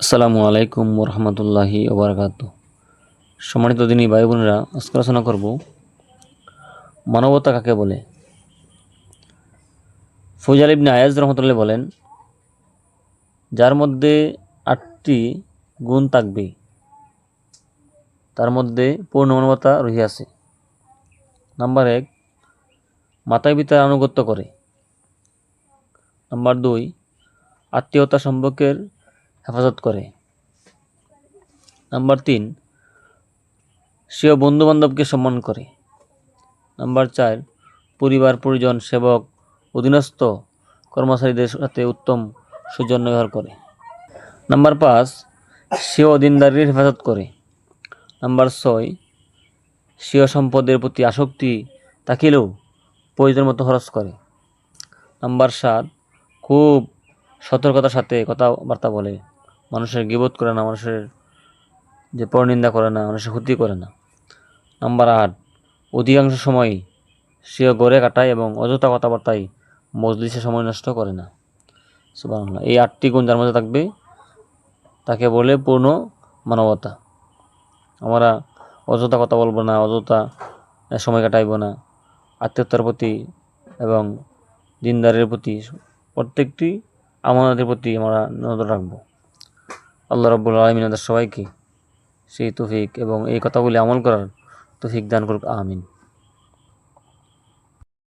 আসসালামু আলাইকুম রহমতুল্লাহি ওবরাকাতুহু। সম্মানিত দিনী ভাই বোনেরা, আজকে আলোচনা করব মানবতা কাকে বলে। ফয়জাল ইবনে আয়াজ রহমতুল্লাহ বলেন, যার মধ্যে 8টি গুণ থাকবে তার মধ্যে পূর্ণ মানবতা রহিয়াছে। নাম্বার 1, মাতা পিতার আনুগত্য করে। নাম্বার 2, আত্মীয়তা সম্পর্কের হেফাজত করে। নাম্বার 3, সেও বন্ধু বান্ধবকে সম্মান করে। নাম্বার 4, পরিবার পরিজন সেবক অধীনস্থ কর্মচারীদের সাথে উত্তম সৌজন্য ব্যবহার করে। নাম্বার 5, সেও দিনদারির হেফাজত করে। নাম্বার 6, সেও সম্পদের প্রতি আসক্তি থাকিলেও প্রয়োজন মতো খরচ করে। নাম্বার 7, খুব সতর্কতার সাথে কথাবার্তা বলে, মানুষের গীবত করে না, মানুষের যে পরনিন্দা করে না, মানুষের ক্ষতি করে না। নাম্বার 8, অধিকাংশ সময় সেও গড়ে কাটায় এবং অযথা কথাবার্তায় মজলিসে সময় নষ্ট করে না। সুবহানাল্লাহ। এই 8টি গুণ যার মধ্যে থাকবে তাকে বলে পূর্ণ মানবতা। আমরা অযথা কথা বলবো না, অযথা সময় কাটাইব না, আত্মীয়তার প্রতি এবং দিনদারের প্রতি, প্রত্যেকটি আমানতের প্রতি আমরা নজর রাখবো। আল্লাহ রাব্বুল আলামিন আমাদের সবাইকে সেই তৌফিক এবং এই কথাগুলি আমল করার তৌফিক দান করুক। আমিন।